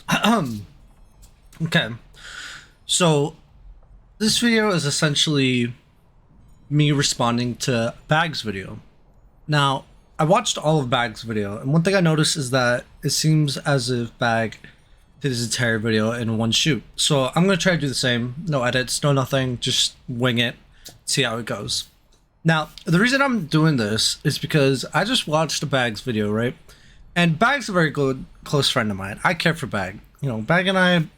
Okay, so this video is essentially me responding to Bag's video. Now, I watched all of Bag's video, and one thing I noticed is that it seems as if Bag did his entire video in one shoot. So I'm gonna try to do the same. No edits, no nothing, just wing it, see how it goes. Now, the reason I'm doing this is because I just watched Bag's video, right? And Bag's a very good close friend of mine. I care for Bag. You know, Bag and I'm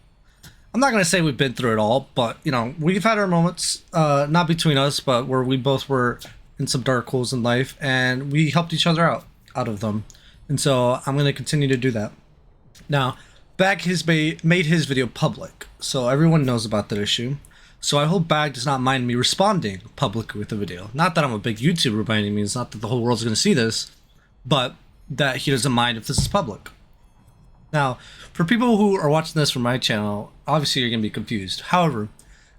not gonna say we've been through it all, but you know, we've had our moments, not between us, but where we both were in some dark holes in life, and we helped each other out of them. And so I'm gonna continue to do that. Now, Bag has made his video public, so everyone knows about that issue. So I hope Bag does not mind me responding publicly with the video. Not that I'm a big YouTuber by any means, not that the whole world's gonna see this, but that he doesn't mind if this is public. Now, for people who are watching this from my channel, obviously you're going to be confused. However,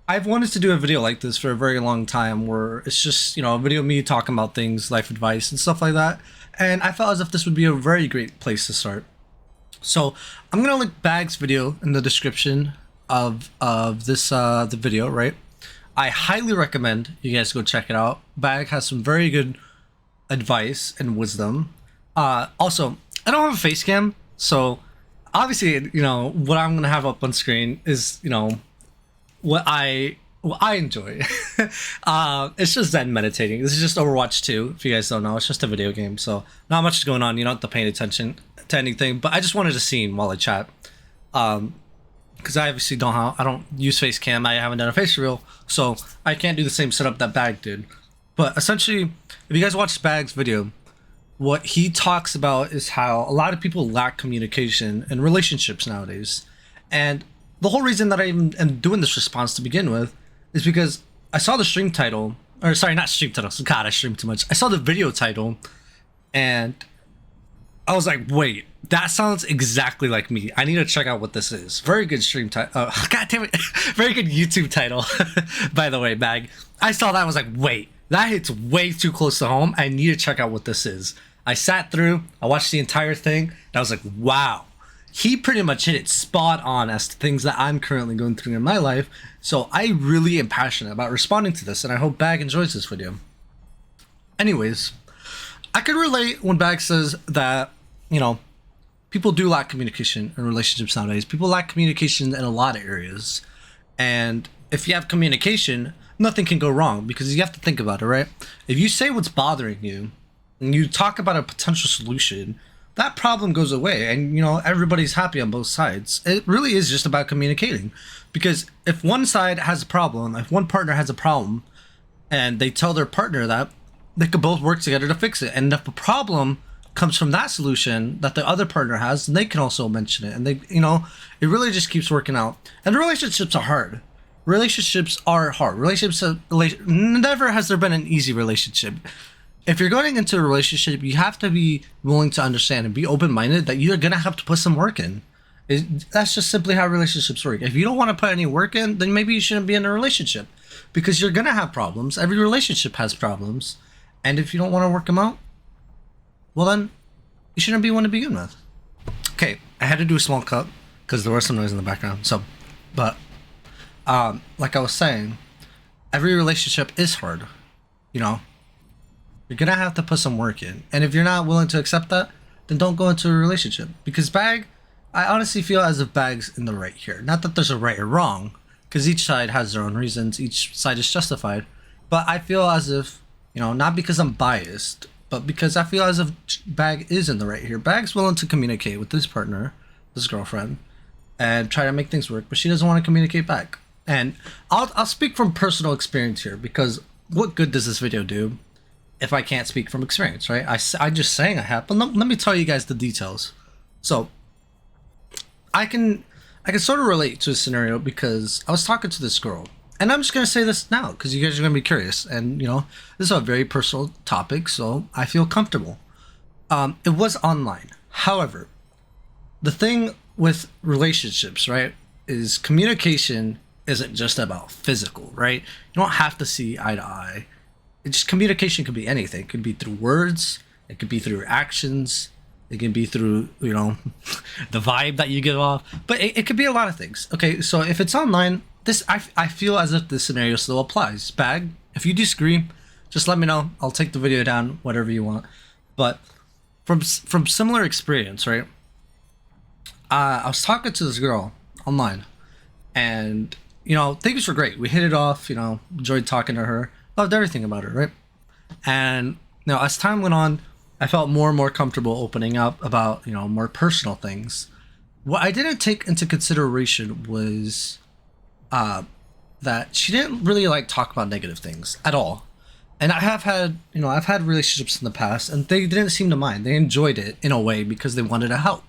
I've wanted to do a video like this for a very long time where it's just, you know, a video of me talking about things, life advice and stuff like that. And I felt as if this would be a very great place to start. So I'm going to link Bag's video in the description of this the video, right? I highly recommend you guys go check it out. Bag has some very good advice and wisdom. Also, I don't have a face cam, so obviously, you know, what I'm gonna have up on screen is, you know, what I enjoy. It's just Zen meditating. This is just Overwatch 2, if you guys don't know. It's just a video game, so not much is going on. You don't have to pay attention to anything. But I just wanted to scene while I chat, because I obviously I don't use face cam. I haven't done a face reveal, so I can't do the same setup that Bag did. But essentially, if you guys watched Bag's video, what he talks about is how a lot of people lack communication in relationships nowadays. And the whole reason that I even am doing this response to begin with is because I saw the stream title, or sorry, not stream title, God, I stream too much. I saw the video title and I was like, wait, that sounds exactly like me. I need to check out what this is. Very good stream title. God damn it. Very good YouTube title, by the way, Bag. I saw that, I was like, wait, that hits way too close to home. I need to check out what this is. I sat through, I watched the entire thing, and I was like, wow, he pretty much hit it spot on as to things that I'm currently going through in my life. So I really am passionate about responding to this, and I hope Bag enjoys this video. Anyways, I could relate when Bag says that, you know, people do lack communication in relationships nowadays. People lack communication in a lot of areas. And if you have communication, nothing can go wrong, because you have to think about it, right? If you say what's bothering you, and you talk about a potential solution, that problem goes away, and you know, everybody's happy on both sides. It really is just about communicating, because if one side has a problem, if one partner has a problem and they tell their partner that, they could both work together to fix it. And if the problem comes from that solution that the other partner has, then they can also mention it, and they, you know, it really just keeps working out. And relationships are hard. Relationships are hard. Never has there been an easy relationship. If you're going into a relationship, you have to be willing to understand and be open-minded that you're going to have to put some work in. That's just simply how relationships work. If you don't want to put any work in, then maybe you shouldn't be in a relationship, because you're going to have problems. Every relationship has problems. And if you don't want to work them out, well then, you shouldn't be one to begin with. Okay, I had to do a small cut because there was some noise in the background. So, but, like I was saying, every relationship is hard, you know? You're gonna have to put some work in. And if you're not willing to accept that, then don't go into a relationship. Because Bag, I honestly feel as if Bag's in the right here. Not that there's a right or wrong, because each side has their own reasons, each side is justified. But I feel as if, you know, not because I'm biased, but because I feel as if Bag is in the right here. Bag's willing to communicate with his partner, his girlfriend, and try to make things work, but she doesn't want to communicate back. And I'll speak from personal experience here, because what good does this video do if I can't speak from experience, right? I just saying I have, but let me tell you guys the details. So I can sort of relate to a scenario, because I was talking to this girl, and I'm just gonna say this now because you guys are gonna be curious, and you know, this is a very personal topic, so I feel comfortable. It was online. However, the thing with relationships, right, is communication isn't just about physical, right? You don't have to see eye to eye. It's just, communication could be anything. It could be through words, it could be through actions, It can be through, you know, the vibe that you give off, but it could be a lot of things. Okay, so if it's online, this I feel as if this scenario still applies. Bag, if you disagree, just let me know. I'll take the video down, whatever you want. But from similar experience, right? I was talking to this girl online, and you know, things were great. We hit it off. You know, enjoyed talking to her. Loved everything about her, right? And you know, as time went on, I felt more and more comfortable opening up about, you know, more personal things. What I didn't take into consideration was that she didn't really like talk about negative things at all. And I have had, you know, I've had relationships in the past, and they didn't seem to mind. They enjoyed it in a way because they wanted to help.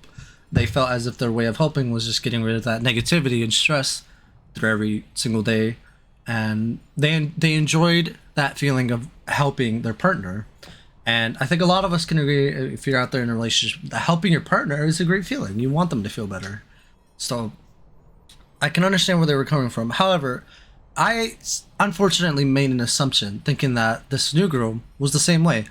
They felt as if their way of helping was just getting rid of that negativity and stress through every single day, and they enjoyed that feeling of helping their partner. And I think a lot of us can agree, if you're out there in a relationship, that helping your partner is a great feeling. You want them to feel better. So I can understand where they were coming from. However, I unfortunately made an assumption thinking that this new girl was the same way,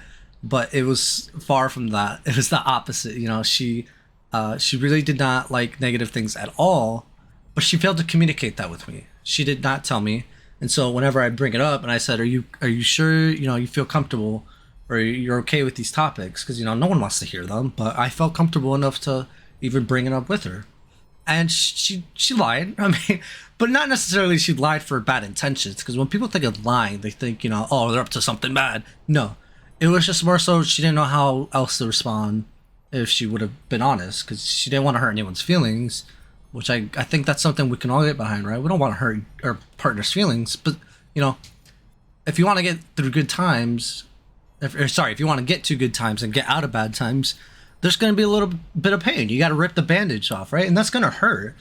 but it was far from that. It was the opposite. You know, she really did not like negative things at all, but she failed to communicate that with me. She did not tell me. And so whenever I bring it up and I said, are you sure, you know, you feel comfortable or you're okay with these topics? Because, you know, no one wants to hear them, but I felt comfortable enough to even bring it up with her. And she lied. I mean, but not necessarily she lied for bad intentions, because when people think of lying, they think, you know, oh, they're up to something bad. No, it was just more so she didn't know how else to respond if she would have been honest, because she didn't want to hurt anyone's feelings, which I think that's something we can all get behind, right? We don't want to hurt our partner's feelings, but, you know, if you want to get through good times, if you want to get to good times and get out of bad times, there's going to be a little bit of pain. You got to rip the bandage off, right? And that's going to hurt.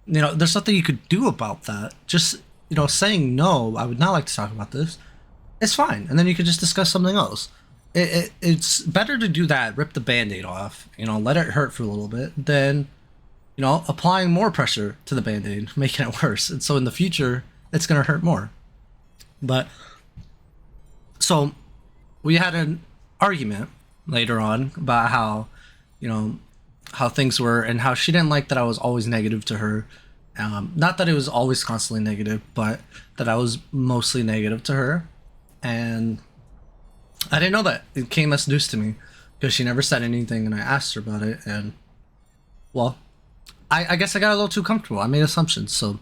You know, there's nothing you could do about that. Just, you know, saying, no, I would not like to talk about this, it's fine. And then you could just discuss something else. It's better to do that, rip the band-aid off, you know, let it hurt for a little bit, than, you know, applying more pressure to the band-aid, making it worse. And so in the future, it's going to hurt more. But, so, we had an argument later on about how, you know, how things were, and how she didn't like that I was always negative to her. Not that it was always constantly negative, but that I was mostly negative to her. And I didn't know that. It came as news to me because she never said anything, and I asked her about it, and, well, I guess I got a little too comfortable. I made assumptions. So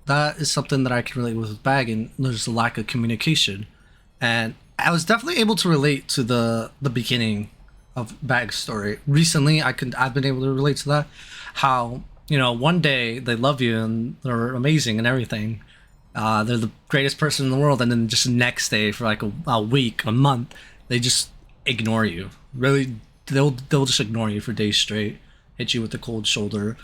that is something that I can relate with Bag, and there's a lack of communication. And I was definitely able to relate to the beginning of Bag's story. Recently, I've been able to relate to that. How, you know, one day they love you and they're amazing and everything. They're the greatest person in the world, and then just the next day, for like a week, a month, they just ignore you. Really, they'll just ignore you for days straight, hit you with the cold shoulder.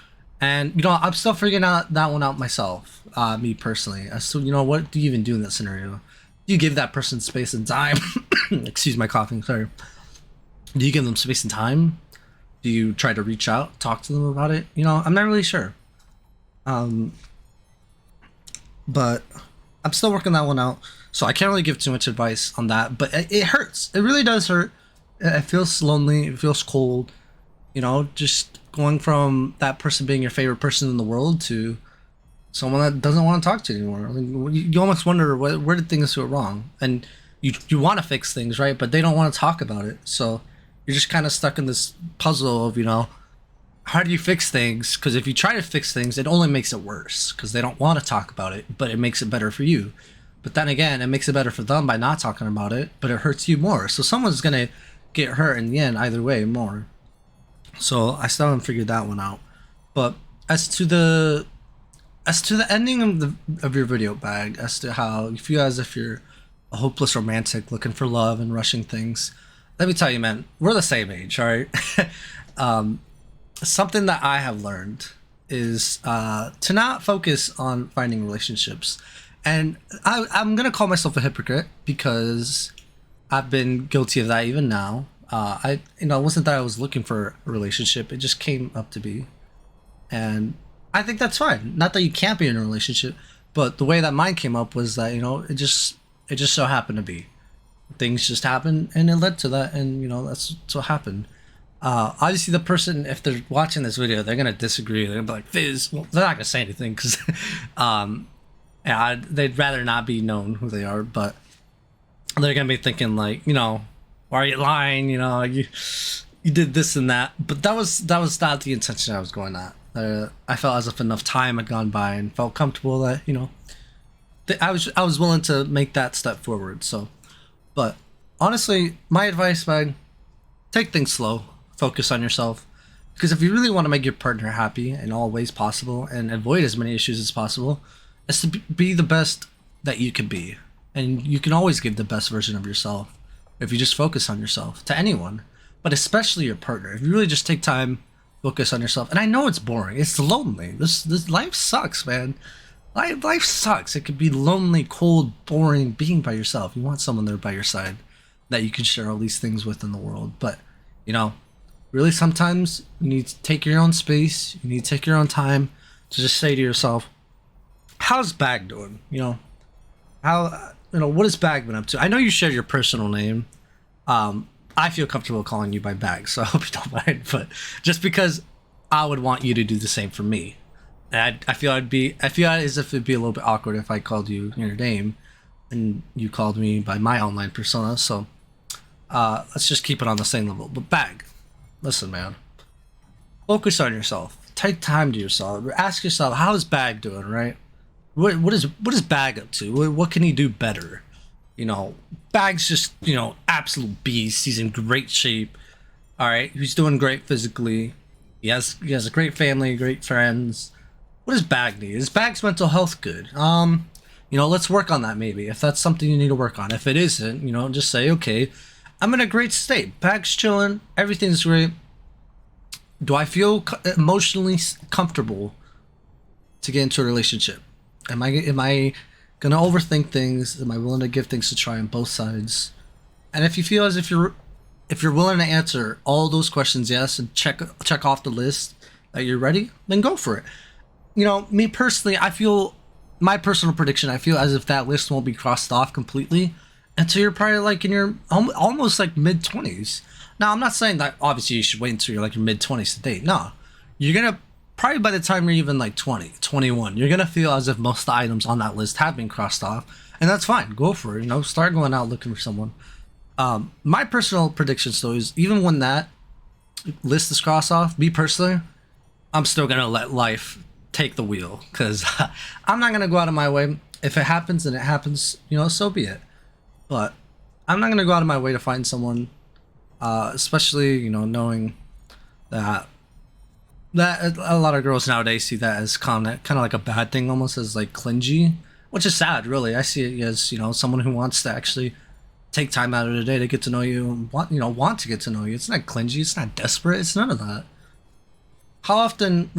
And, you know, I'm still figuring out that one out myself, me personally. So, you know, what do you even do in that scenario? Do you give that person space and time? Excuse my coughing, sorry. Do you give them space and time? Do you try to reach out, talk to them about it? You know, I'm not really sure. But I'm still working that one out, so I can't really give too much advice on that. But it hurts. It really does hurt. It feels lonely. It feels cold. You know, just going from that person being your favorite person in the world to someone that doesn't want to talk to you anymore. I mean, you almost wonder, where did things go wrong? And you want to fix things, right? But they don't want to talk about it. So you're just kind of stuck in this puzzle of, you know, how do you fix things? Because if you try to fix things, it only makes it worse, because they don't want to talk about it, but it makes it better for you. But then again, it makes it better for them by not talking about it, but it hurts you more. So someone's going to get hurt in the end, either way, more. So I still haven't figured that one out. But as to the ending of your video, Bag, as to how you feel as if you're a hopeless romantic looking for love and rushing things, let me tell you, man, we're the same age, all right? Something that I have learned is to not focus on finding relationships. And I'm going to call myself a hypocrite, because I've been guilty of that even now. It wasn't that I was looking for a relationship. It just came up to be. And I think that's fine. Not that you can't be in a relationship, but the way that mine came up was that, you know, it just so happened to be. Things just happened, and it led to that, and, you know, that's what happened. Obviously, the person, if they're watching this video, they're gonna disagree. They're gonna be like, "Fizz." Well, they're not gonna say anything because, yeah, they'd rather not be known who they are. But they're gonna be thinking like, why are you lying? You did this and that. But that was not the intention I was going at. I felt as if enough time had gone by and felt comfortable that I was willing to make that step forward. So, but honestly, my advice, man, take things slow, focus on yourself, because if you really want to make your partner happy in all ways possible and avoid as many issues as possible, it's to be the best that you can be, and you can always give the best version of yourself if you just focus on yourself to anyone, but especially your partner. If you really just take time, focus on yourself. And I know it's boring, it's lonely. This life sucks, man. Life sucks. It could be lonely, cold, boring being by yourself. You want someone there by your side that you can share all these things with in the world. But, really sometimes you need to take your own space. You need to take your own time to just say to yourself, how's Bag doing? What has Bag been up to? I know you shared your personal name. I feel comfortable calling you by Bag, so I hope you don't mind. But just because I would want you to do the same for me. I feel as if it'd be a little bit awkward if I called you your name and you called me by my online persona. So let's just keep it on the same level. But Bag, listen, man, focus on yourself. Take time to yourself. Ask yourself, how is Bag doing, right? What is Bag up to? What can he do better? Bag's just absolute beast. He's in great shape. All right, he's doing great physically. He has a great family, great friends. What does Bag need? Is Bag's mental health good? Let's work on that maybe. If that's something you need to work on. If it isn't, just say, okay, I'm in a great state. Bag's chilling. Everything's great. Do I feel emotionally comfortable to get into a relationship? Am I gonna overthink things? Am I willing to give things a try on both sides? And if you feel as if you're willing to answer all those questions yes and check off the list that you're ready, then go for it. Me personally, my personal prediction, I feel as if that list won't be crossed off completely until you're probably like in your almost like mid-20s. Now, I'm not saying that obviously you should wait until you're like your mid-20s to date. No, you're gonna probably by the time you're even like 20, 21, you're gonna feel as if most of the items on that list have been crossed off, and that's fine. Go for it. Start going out looking for someone. My personal prediction, though, is even when that list is crossed off, me personally, I'm still gonna let life take the wheel, because I'm not gonna go out of my way. If it happens, then it happens. So be it. But I'm not gonna go out of my way to find someone, especially knowing that a lot of girls nowadays see that as kind of like a bad thing, almost as like clingy, which is sad. Really, I see it as someone who wants to actually take time out of the day to get to know you and want to get to know you. It's not clingy. It's not desperate. It's none of that. How often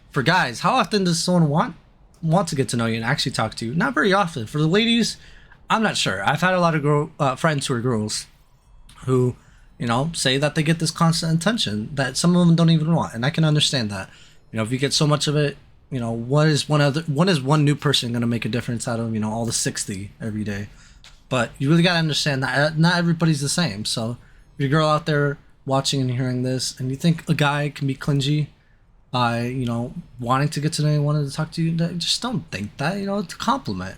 for guys, how often does someone want to get to know you and actually talk to you? Not very often. For the ladies, I'm not sure. I've had a lot of friends who are girls who, say that they get this constant attention that some of them don't even want, and I can understand that. If you get so much of it, what is one new person going to make a difference out of all the 60 every day? But you really got to understand that not everybody's the same. So if you're a girl out there watching and hearing this, and you think a guy can be clingy by wanting to get to know you, wanting to talk to you, just don't think that. It's a compliment.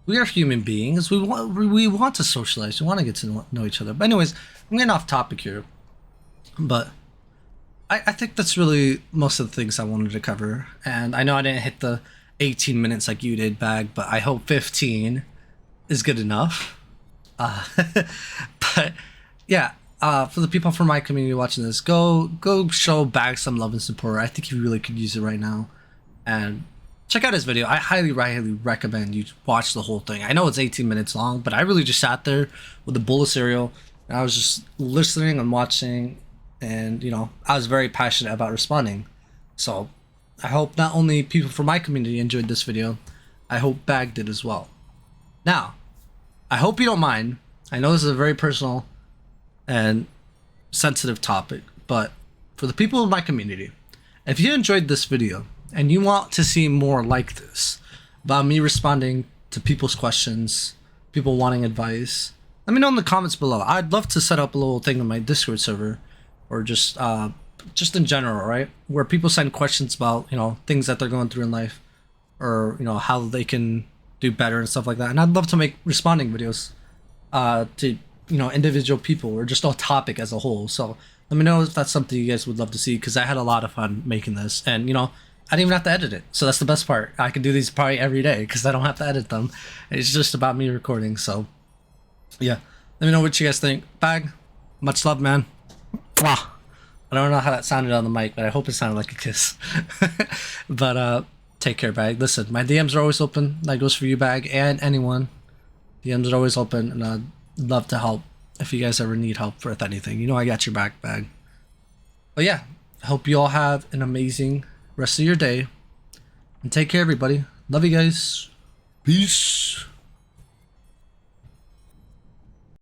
We are human beings. We want to socialize. We want to get to know each other. But anyways, I'm getting off topic here. But I think that's really most of the things I wanted to cover. And I know I didn't hit the 18 minutes like you did, Bag, but I hope 15 is good enough. But yeah, for the people from my community watching this, go show Bag some love and support. I think he really could use it right now. And check out his video. I highly recommend you watch the whole thing. I know it's 18 minutes long, but I really just sat there with a bowl of cereal and I was just listening and watching, and I was very passionate about responding. So I hope not only people from my community enjoyed this video, I hope Bag did as well. Now, I hope you don't mind. I know this is a very personal and sensitive topic, but for the people of my community, if you enjoyed this video and you want to see more like this, about me responding to people's questions, people wanting advice, let me know in the comments below. I'd love to set up a little thing on my Discord server or just in general, right? Where people send questions about, you know, things that they're going through in life, or, you know, how they can do better and stuff like that. And I'd love to make responding videos to, you know, individual people or just a topic as a whole. So let me know if that's something you guys would love to see, because I had a lot of fun making this. And, you know, I didn't even have to edit it. So that's the best part. I can do these probably every day because I don't have to edit them. It's just about me recording. So yeah, let me know what you guys think. Bag, much love, man. Mwah. I don't know how that sounded on the mic, but I hope it sounded like a kiss. But take care, Bag. Listen, my DMs are always open. That goes for you, Bag, and anyone. DMs are always open, and I'd love to help if you guys ever need help with anything. You know I got your back, Bag. But yeah, I hope you all have an amazing rest of your day. And take care, everybody. Love you guys. Peace.